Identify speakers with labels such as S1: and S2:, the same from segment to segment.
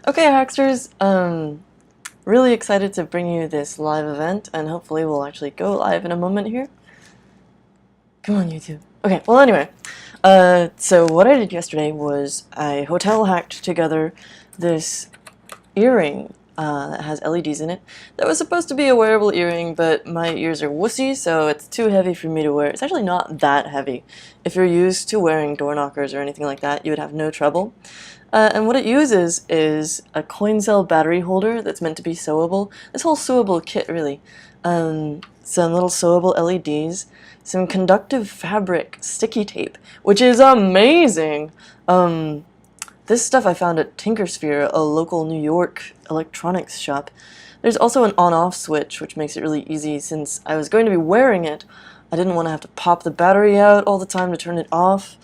S1: Okay, Hacksters, really excited to bring you this live event, and hopefully we'll actually go live in a moment here. Come on, YouTube. Okay, well anyway, so what I did yesterday was I hotel hacked together this earring that has LEDs in it. That was supposed to be a wearable earring, but my ears are wussy, so it's too heavy for me to wear. It's actually not that heavy. If you're used to wearing door knockers or anything like that, you would have no trouble. And what it uses is a coin cell battery holder that's meant to be sewable. This whole sewable kit, really. Some little sewable LEDs, some conductive fabric sticky tape, which is amazing. This stuff I found at Tinkersphere, a local New York electronics shop. There's also an on-off switch, which makes it really easy. Since I was going to be wearing it, I didn't want to have to pop the battery out all the time to turn it off.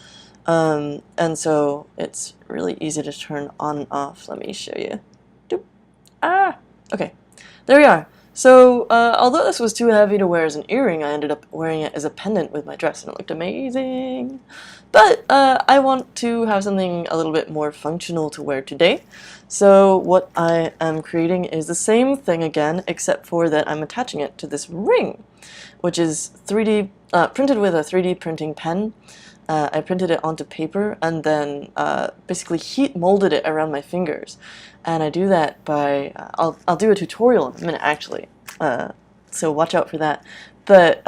S1: And so it's really easy to turn on and off. Let me show you. Doop. Ah! Okay. There we are. So, although this was too heavy to wear as an earring, I ended up wearing it as a pendant with my dress, and it looked amazing. But, I want to have something a little bit more functional to wear today. So what I am creating is the same thing again, except for that I'm attaching it to this ring, which is 3D, printed with a 3D printing pen. I printed it onto paper and then basically heat molded it around my fingers. And I do that by, I'll do a tutorial in a minute actually, so watch out for that. But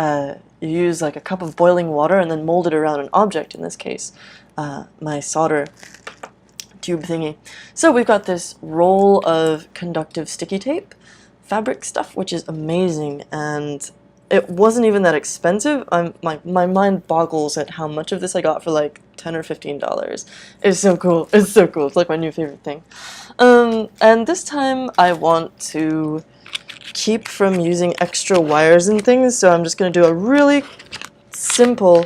S1: you use like a cup of boiling water and then mold it around an object, in this case, my solder tube thingy. So we've got this roll of conductive sticky tape, fabric stuff, which is amazing, and it wasn't even that expensive. My mind boggles at how much of this I got for like $10 or $15. It's so cool. It's so cool. It's like my new favorite thing. And this time I want to keep from using extra wires and things, so I'm just going to do a really simple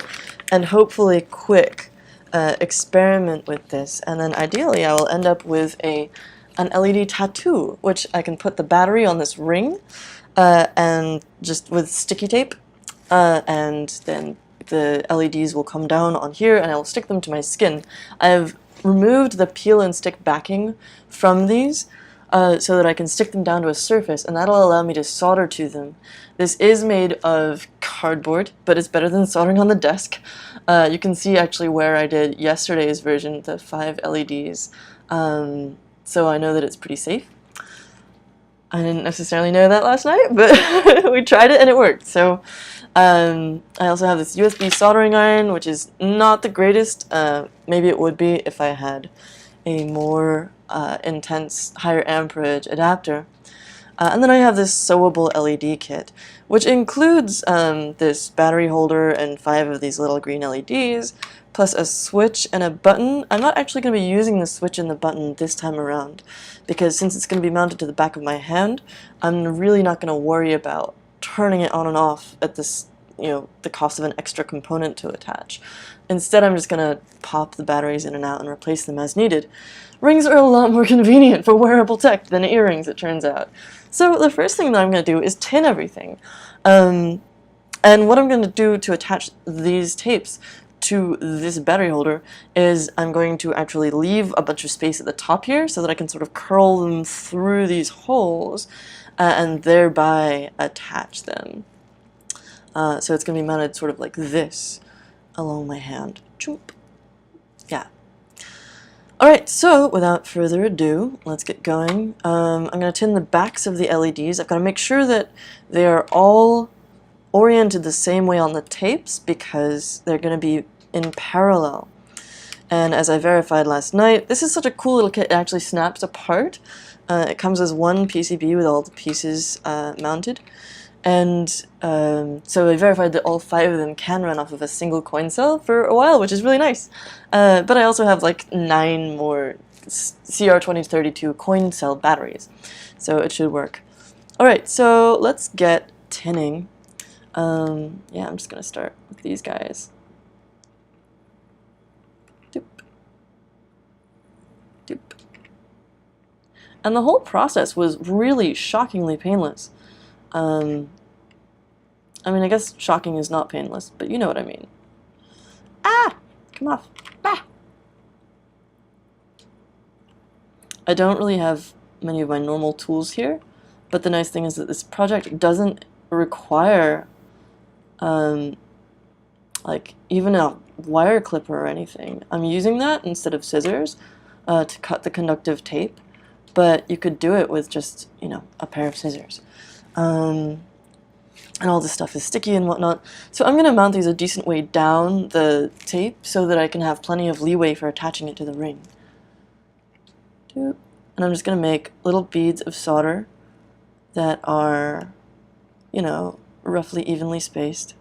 S1: and hopefully quick experiment with this, and then ideally I will end up with an LED tattoo, which I can put the battery on this ring and just with sticky tape, and then the LEDs will come down on here and I'll stick them to my skin. I've removed the peel and stick backing from these so that I can stick them down to a surface, and that'll allow me to solder to them. This is made of cardboard, but it's better than soldering on the desk. You can see actually where I did yesterday's version, the 5 LEDs, so I know that it's pretty safe. I didn't necessarily know that last night, but we tried it and it worked. So I also have this USB soldering iron, which is not the greatest. Maybe it would be if I had a more intense, higher amperage adapter. And then I have this sewable LED kit, which includes this battery holder and 5 of these little green LEDs, plus a switch and a button. I'm not actually going to be using the switch and the button this time around, because since it's going to be mounted to the back of my hand, I'm really not going to worry about turning it on and off at this, the cost of an extra component to attach. Instead, I'm just going to pop the batteries in and out and replace them as needed. Rings are a lot more convenient for wearable tech than earrings, it turns out. So the first thing that I'm going to do is tin everything. And what I'm going to do to attach these tapes to this battery holder is I'm going to actually leave a bunch of space at the top here so that I can sort of curl them through these holes and thereby attach them. So it's going to be mounted sort of like this along my hand. Choop. Yeah. Alright, so without further ado, let's get going. I'm going to tin the backs of the LEDs. I've got to make sure that they are all oriented the same way on the tapes because they're going to be in parallel. And as I verified last night, this is such a cool little kit. It actually snaps apart. It comes as one PCB with all the pieces mounted. And so I verified that all 5 of them can run off of a single coin cell for a while, which is really nice. But I also have like 9 more CR2032 coin cell batteries, so it should work. Alright, so let's get tinning. Yeah, I'm just going to start with these guys. Doop. Doop. And the whole process was really shockingly painless. I mean, I guess shocking is not painless, but you know what I mean. Ah! Come off. Ah! I don't really have many of my normal tools here, but the nice thing is that this project doesn't require like even a wire clipper or anything. I'm using that instead of scissors to cut the conductive tape, but you could do it with just, you know, a pair of scissors. And all this stuff is sticky and whatnot. So I'm going to mount these a decent way down the tape so that I can have plenty of leeway for attaching it to the ring. And I'm just going to make little beads of solder that are, you know, roughly evenly spaced.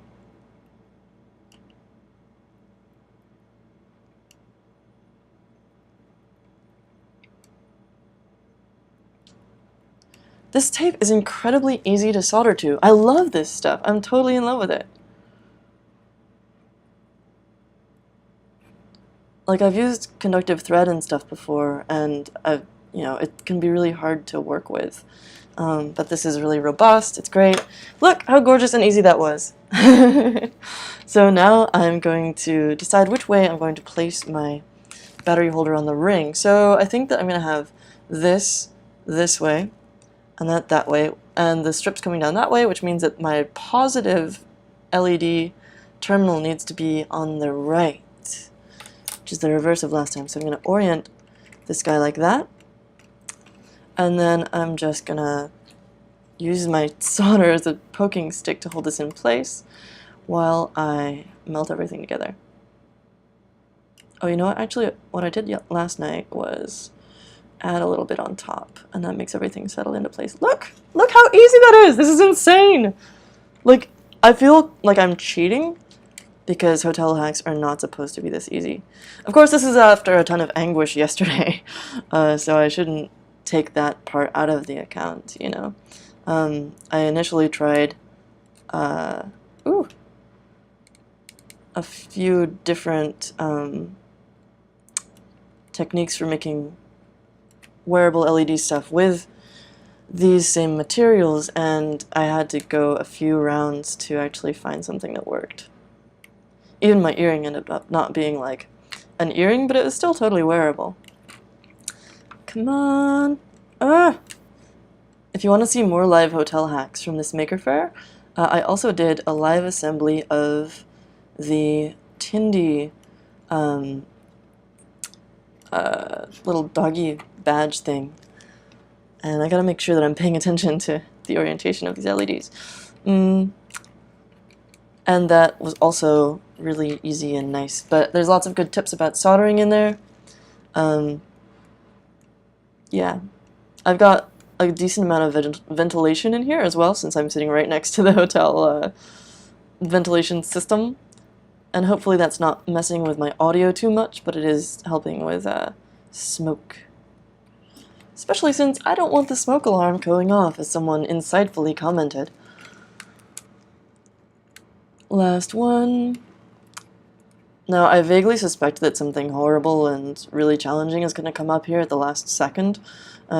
S1: This tape is incredibly easy to solder to. I love this stuff. I'm totally in love with it. Like, I've used conductive thread and stuff before, and you know, it can be really hard to work with. But this is really robust. It's great. Look how gorgeous and easy that was. So now I'm going to decide which way I'm going to place my battery holder on the ring. So I think that I'm going to have this way, and that way, and the strips coming down that way, which means that my positive LED terminal needs to be on the right, which is the reverse of last time. So I'm going to orient this guy like that, and then I'm just going to use my solder as a poking stick to hold this in place while I melt everything together. Oh, you know what? Actually, what I did last night was add a little bit on top, and that makes everything settle into place. Look! Look how easy that is! This is insane! Like, I feel like I'm cheating because hotel hacks are not supposed to be this easy. Of course, this is after a ton of anguish yesterday, so I shouldn't take that part out of the account, you know. I initially tried a few different techniques for making wearable LED stuff with these same materials, and I had to go a few rounds to actually find something that worked. Even my earring ended up not being like an earring, but it was still totally wearable. Come on! Ah! If you want to see more live hotel hacks from this Maker Faire, I also did a live assembly of the Tindy little doggy badge thing. And I gotta make sure that I'm paying attention to the orientation of these LEDs. And that was also really easy and nice. But there's lots of good tips about soldering in there. Yeah. I've got a decent amount of ventilation in here as well, since I'm sitting right next to the hotel ventilation system. And hopefully that's not messing with my audio too much, but it is helping with smoke. Especially since I don't want the smoke alarm going off, as someone insightfully commented. Last one. Now, I vaguely suspect that something horrible and really challenging is going to come up here at the last second,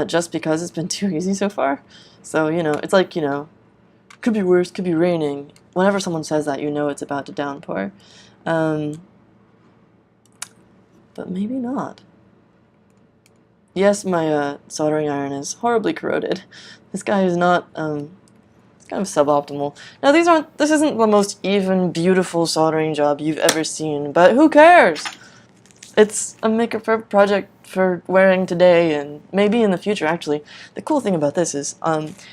S1: just because it's been too easy so far. So, you know, it's like, you know, could be worse, could be raining. Whenever someone says that, you know it's about to downpour. But maybe not. Yes, my soldering iron is horribly corroded. This guy is not, kind of suboptimal. Now this isn't the most even, beautiful soldering job you've ever seen, but who cares? It's a Maker Faire project for wearing today and maybe in the future, actually. The cool thing about this is,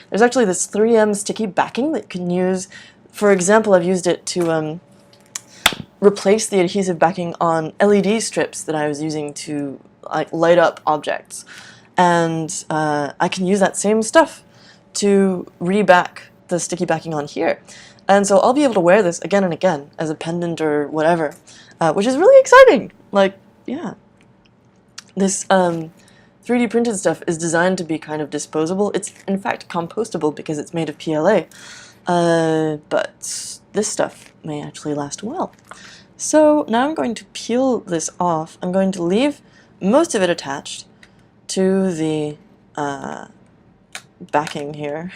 S1: there's actually this 3M sticky backing that you can use. For example, I've used it to, replace the adhesive backing on LED strips that I was using to like light up objects, and I can use that same stuff to reback the sticky backing on here, and so I'll be able to wear this again and again as a pendant or whatever, which is really exciting. Like, yeah, this 3D printed stuff is designed to be kind of disposable. It's in fact compostable because it's made of PLA, but this stuff may actually last well. So now I'm going to peel this off. I'm going to leave most of it attached to the backing here,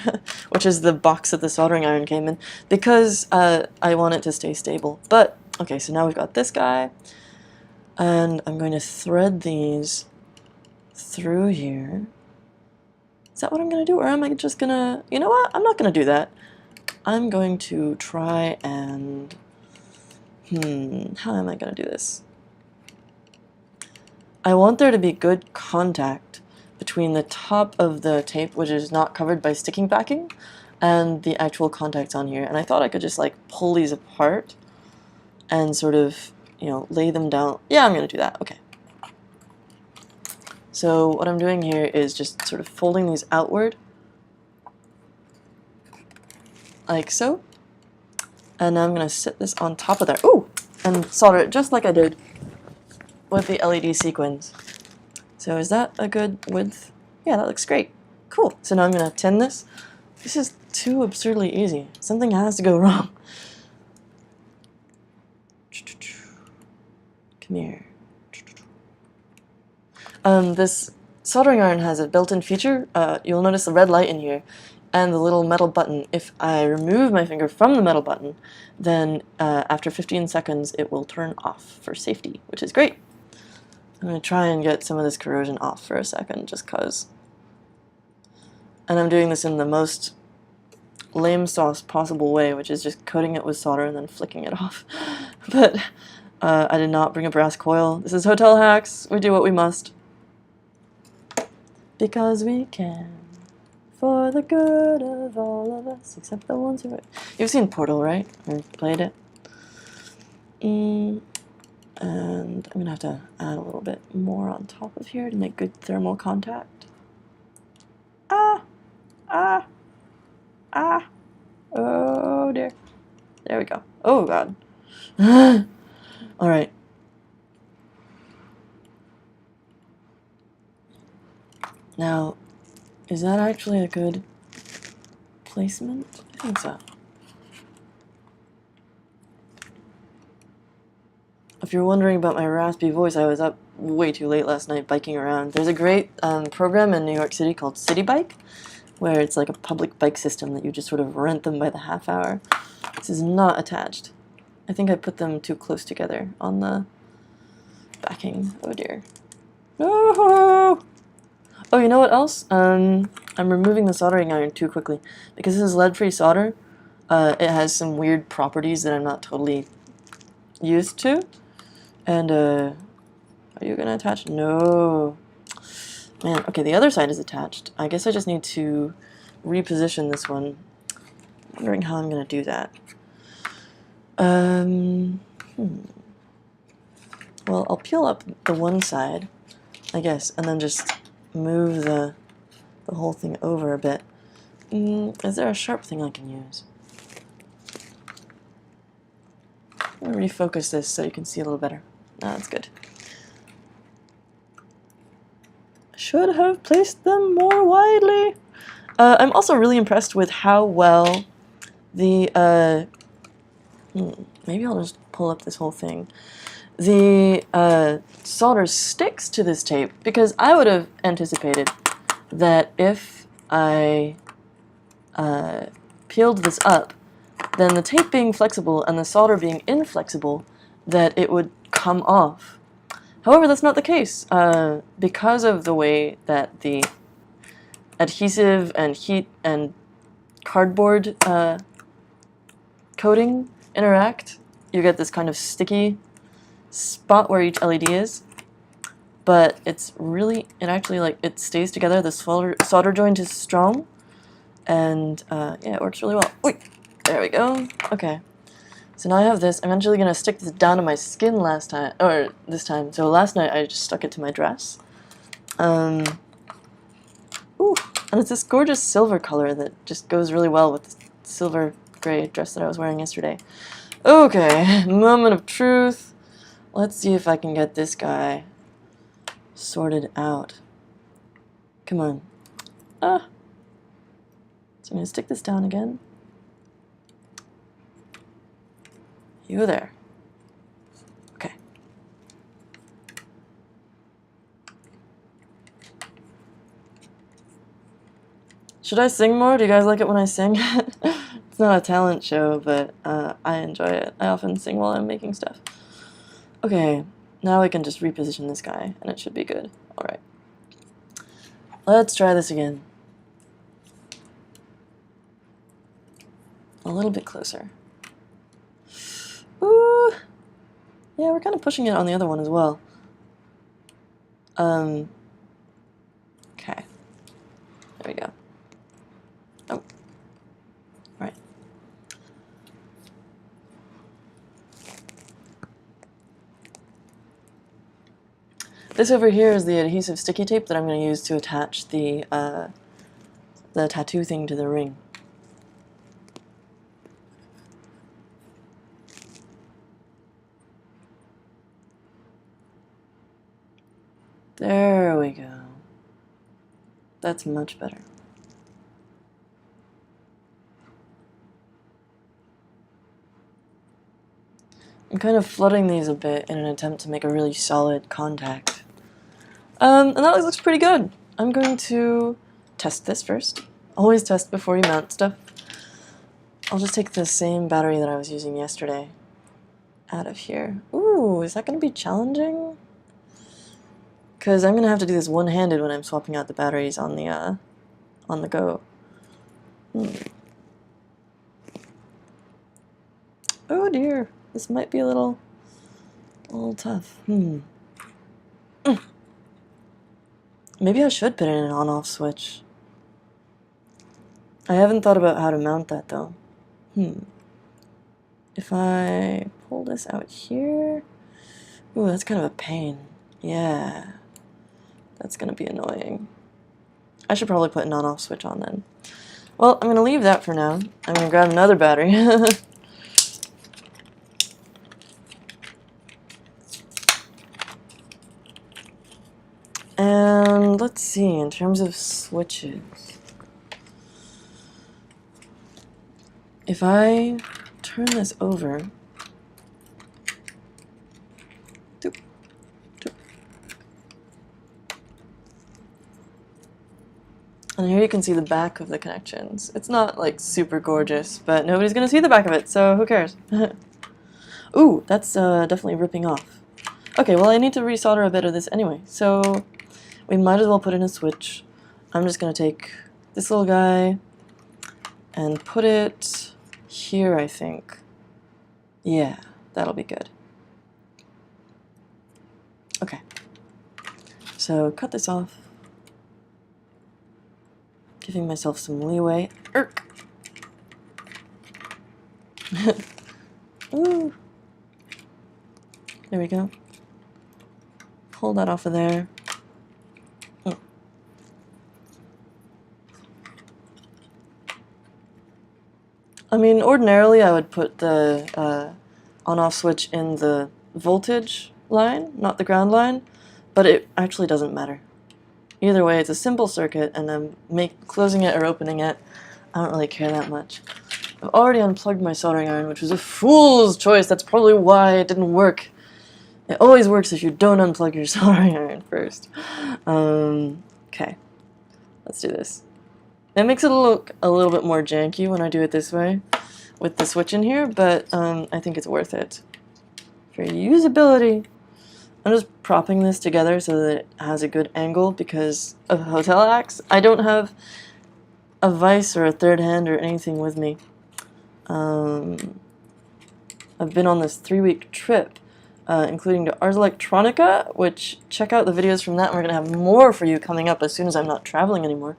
S1: which is the box that the soldering iron came in, because I want it to stay stable. But, okay, so now we've got this guy, and I'm going to thread these through here. Is that what I'm going to do? Or am I just going to... You know what? I'm not going to do that. I'm going to try and... how am I going to do this? I want there to be good contact between the top of the tape, which is not covered by sticking backing, and the actual contacts on here. And I thought I could just like pull these apart and sort of, you know, lay them down. Yeah, I'm going to do that. Okay. So what I'm doing here is just sort of folding these outward, like so. And now I'm going to sit this on top of there. Ooh! And solder it just like I did with the LED sequins. So is that a good width? Yeah, that looks great. Cool. So now I'm going to tin this. This is too absurdly easy. Something has to go wrong. Come here. This soldering iron has a built-in feature. You'll notice the red light in here and the little metal button. If I remove my finger from the metal button, then after 15 seconds it will turn off for safety, which is great. I'm going to try and get some of this corrosion off for a second, just cause. And I'm doing this in the most lame sauce possible way, which is just coating it with solder and then flicking it off. But I did not bring a brass coil. This is Hotel Hacks. We do what we must. Because we can. For the good of all of us, except the ones who... You've seen Portal, right? Or played it? And I'm going to have to add a little bit more on top of here to make good thermal contact. Ah! Ah! Ah! Oh dear. There we go. Oh god. Alright. Now, is that actually a good placement? I think so. If you're wondering about my raspy voice, I was up way too late last night biking around. There's a great program in New York City called City Bike, where it's like a public bike system that you just sort of rent them by the half hour. This is not attached. I think I put them too close together on the backing. Oh dear. No! Oh, you know what else? I'm removing the soldering iron too quickly. Because this is lead-free solder, it has some weird properties that I'm not totally used to. And, are you gonna attach? No. Man, okay, the other side is attached. I guess I just need to reposition this one. I'm wondering how I'm gonna do that. Well, I'll peel up the one side, I guess, and then just move the whole thing over a bit. Is there a sharp thing I can use? I'm gonna refocus this so you can see a little better. Ah, that's good. Should have placed them more widely. I'm also really impressed with how well the maybe I'll just pull up this whole thing. The solder sticks to this tape, because I would have anticipated that if I peeled this up, then the tape being flexible and the solder being inflexible, that it would come off. However, that's not the case. Because of the way that the adhesive and heat and cardboard coating interact, you get this kind of sticky spot where each LED is. But it's really, it actually, like, it stays together. The solder joint is strong, and yeah, it works really well. Oy! There we go. Okay. So now I have this. I'm actually going to stick this down to my skin this time. So last night I just stuck it to my dress. Ooh, and it's this gorgeous silver color that just goes really well with the silver gray dress that I was wearing yesterday. Okay, moment of truth. Let's see if I can get this guy sorted out. Come on. Ah. So I'm going to stick this down again. You there. Okay. Should I sing more? Do you guys like it when I sing? It's not a talent show, but I enjoy it. I often sing while I'm making stuff. Okay, now we can just reposition this guy, and it should be good. Alright. Let's try this again. A little bit closer. Ooh! Yeah, we're kind of pushing it on the other one as well. Okay. There we go. Oh. Right. This over here is the adhesive sticky tape that I'm going to use to attach the tattoo thing to the ring. There we go. That's much better. I'm kind of flooding these a bit in an attempt to make a really solid contact. And that looks pretty good. I'm going to test this first. Always test before you mount stuff. I'll just take the same battery that I was using yesterday out of here. Ooh, is that going to be challenging? Because I'm going to have to do this one-handed when I'm swapping out the batteries on the go. Oh dear, this might be a little tough. Maybe I should put in an on-off switch. I haven't thought about how to mount that though. If I pull this out here... Ooh, that's kind of a pain. Yeah. That's gonna be annoying. I should probably put an on-off switch on then. Well, I'm gonna leave that for now. I'm gonna grab another battery. And let's see, in terms of switches. If I turn this over... Doop, doop. And here you can see the back of the connections. It's not like super gorgeous, but nobody's gonna see the back of it, so who cares? Ooh, that's definitely ripping off. Okay, well I need to resolder a bit of this anyway, so we might as well put in a switch. I'm just gonna take this little guy and put it here, I think. Yeah, that'll be good. Okay, so cut this off. Giving myself some leeway. Erk! Ooh. There we go. Pull that off of there. I mean, ordinarily I would put the on-off switch in the voltage line, not the ground line, but it actually doesn't matter. Either way, it's a simple circuit, and I'm closing it or opening it. I don't really care that much. I've already unplugged my soldering iron, which was a fool's choice. That's probably why it didn't work. It always works if you don't unplug your soldering iron first. Okay, let's do this. It makes it look a little bit more janky when I do it this way, with the switch in here, but I think it's worth it. For usability, I'm just propping this together so that it has a good angle because of hotel axe. I don't have a vise or a third hand or anything with me. I've been on this 3-week trip, including to Ars Electronica, which check out the videos from that, and we're going to have more for you coming up as soon as I'm not traveling anymore.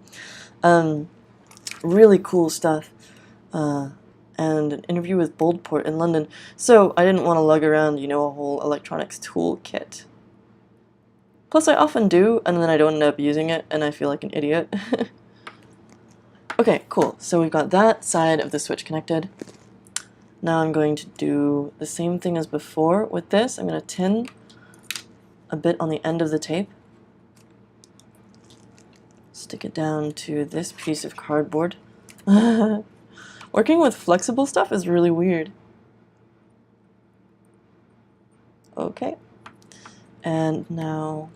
S1: Really cool stuff. And an interview with Boldport in London. So I didn't want to lug around, you know, a whole electronics toolkit. Plus I often do, and then I don't end up using it, and I feel like an idiot. Okay, cool. So we've got that side of the switch connected. Now I'm going to do the same thing as before with this. I'm going to tin a bit on the end of the tape. Stick it down to this piece of cardboard. Working with flexible stuff is really weird. Okay. And now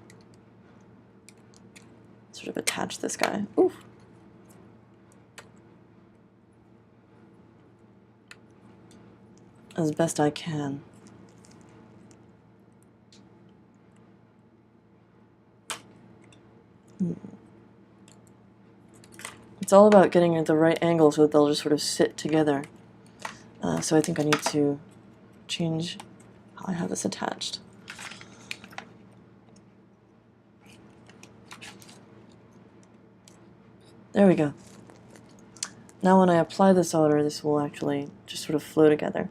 S1: sort of attach this guy. Oof. As best I can. It's all about getting at the right angle so that they'll just sort of sit together. So I think I need to change how I have this attached. There we go. Now when I apply the solder, this will actually just sort of flow together.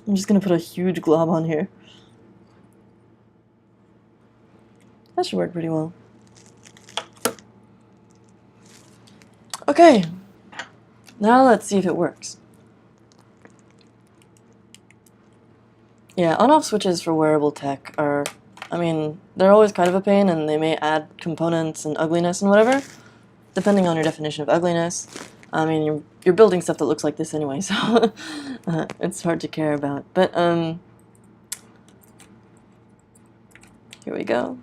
S1: I'm just going to put a huge glob on here. That should work pretty well. Okay, now let's see if it works. Yeah, on-off switches for wearable tech are, I mean, they're always kind of a pain, and they may add components and ugliness and whatever, depending on your definition of ugliness. I mean, you're building stuff that looks like this anyway, so it's hard to care about. But here we go.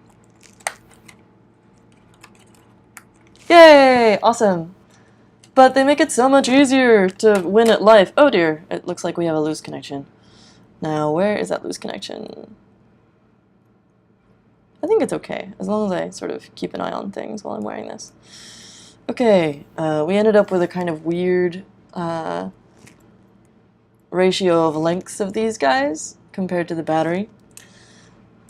S1: Yay! Awesome. But they make it so much easier to win at life. Oh dear, it looks like we have a loose connection. Now, where is that loose connection? I think it's okay, as long as I sort of keep an eye on things while I'm wearing this. Okay, we ended up with a kind of weird ratio of lengths of these guys compared to the battery.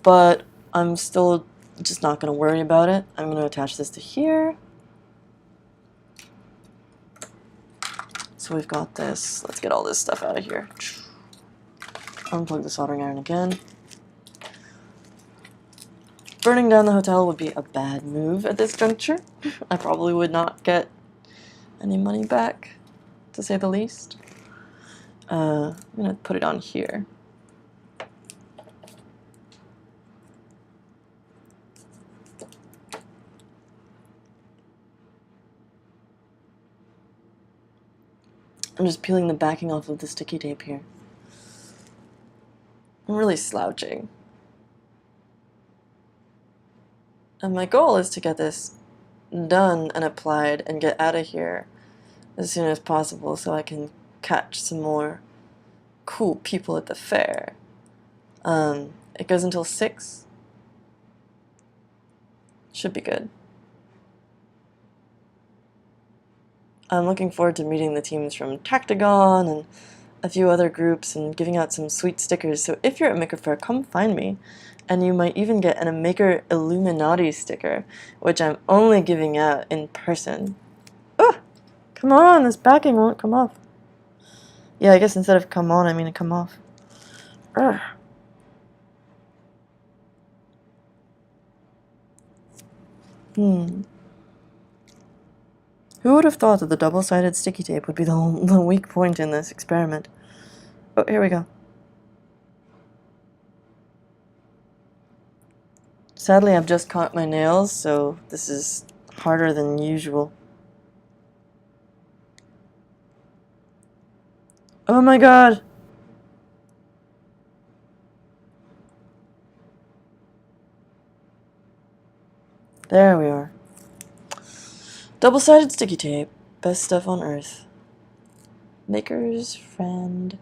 S1: But I'm still just not going to worry about it. I'm going to attach this to here. So we've got this. Let's get all this stuff out of here. Unplug the soldering iron again. Burning down the hotel would be a bad move at this juncture. I probably would not get any money back, to say the least. I'm going to put it on here. I'm just peeling the backing off of the sticky tape here. I'm really slouching. And my goal is to get this done and applied and get out of here as soon as possible so I can catch some more cool people at the fair. It goes until 6. Should be good. I'm looking forward to meeting the teams from Tactagon and a few other groups and giving out some sweet stickers. So if you're at Maker Faire, come find me. And you might even get a Maker Illuminati sticker, which I'm only giving out in person. Ugh! Come on, this backing won't come off. Yeah, I guess instead of come on, I mean come off. Ugh. Who would have thought that the double-sided sticky tape would be the weak point in this experiment? Oh, here we go. Sadly, I've just caught my nails, so this is harder than usual. Oh my god! There we are. Double-sided sticky tape. Best stuff on earth. Maker's friend.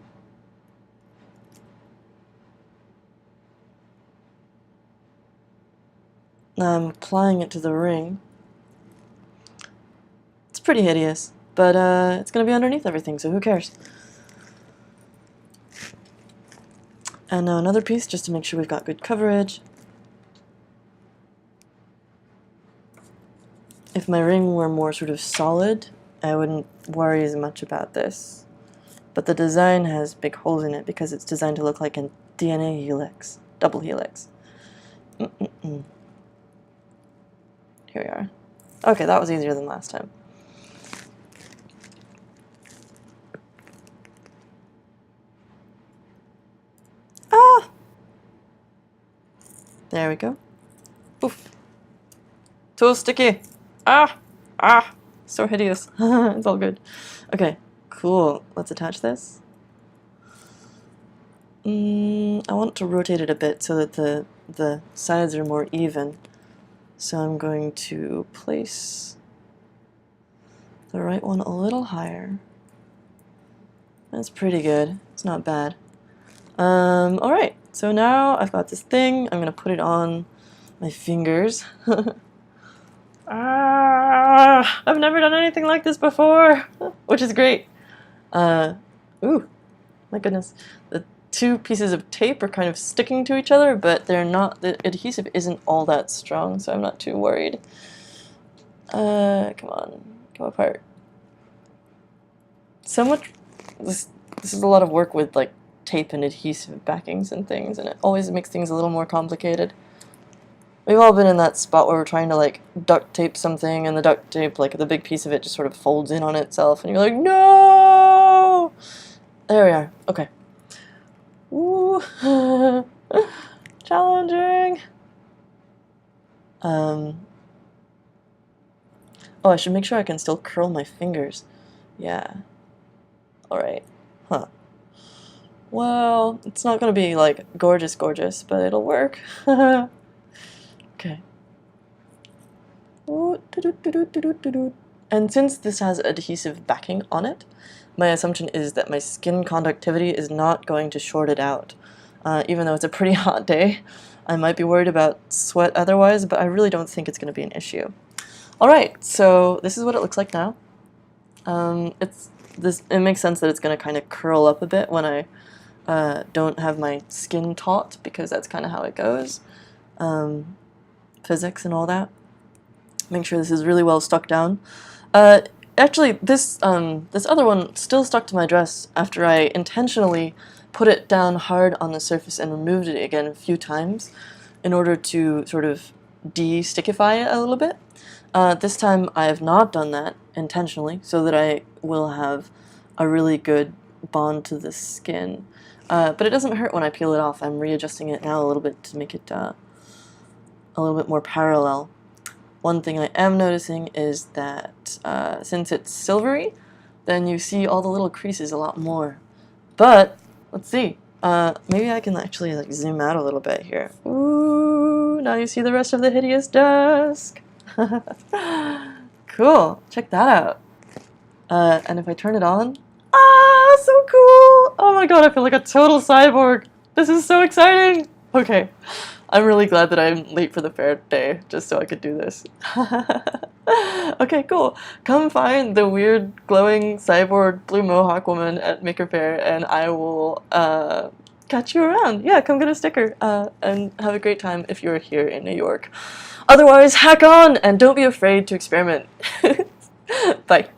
S1: Now I'm applying it to the ring. It's pretty hideous, but it's going to be underneath everything, so who cares? And now another piece just to make sure we've got good coverage. If my ring were more sort of solid, I wouldn't worry as much about this. But the design has big holes in it because it's designed to look like a DNA helix, double helix. Here we are. Okay, that was easier than last time. Ah! There we go. Oof. Too sticky. Ah! Ah! So hideous. It's all good. Okay, cool. Let's attach this. I want to rotate it a bit so that the sides are more even. So I'm going to place the right one a little higher. That's pretty good. It's not bad. Alright, so now I've got this thing. I'm gonna put it on my fingers. I've never done anything like this before, which is great. Ooh, my goodness. The two pieces of tape are kind of sticking to each other, but they're not, the adhesive isn't all that strong, so I'm not too worried. Come on, come apart. So much, this is a lot of work with like tape and adhesive backings and things, and it always makes things a little more complicated. We've all been in that spot where we're trying to like duct tape something, and the duct tape, like the big piece of it, just sort of folds in on itself, and you're like, no! There we are. Okay. Ooh. Challenging. Oh, I should make sure I can still curl my fingers. Yeah. Alright. Huh. Well, it's not gonna be like gorgeous, but it'll work. Okay. And since this has adhesive backing on it, my assumption is that my skin conductivity is not going to short it out. Even though it's a pretty hot day, I might be worried about sweat otherwise, but I really don't think it's going to be an issue. Alright, so this is what it looks like now. It makes sense that it's going to kind of curl up a bit when I don't have my skin taut, because that's kind of how it goes. Physics and all that. Make sure this is really well stuck down. Actually, this other one still stuck to my dress after I intentionally put it down hard on the surface and removed it again a few times in order to sort of de-stickify it a little bit. This time I have not done that intentionally, so that I will have a really good bond to the skin. But it doesn't hurt when I peel it off. I'm readjusting it now a little bit to make it a little bit more parallel. One thing I am noticing is that since it's silvery, then you see all the little creases a lot more. But let's see. Maybe I can actually like zoom out a little bit here. Ooh, now you see the rest of the hideous desk. Cool. Check that out. And if I turn it on, so cool! Oh my god, I feel like a total cyborg. This is so exciting. Okay. I'm really glad that I'm late for the fair day, just so I could do this. Okay, cool. Come find the weird glowing cyborg blue mohawk woman at Maker Faire, and I will catch you around. Yeah, come get a sticker, and have a great time if you're here in New York. Otherwise, hack on, and don't be afraid to experiment. Bye.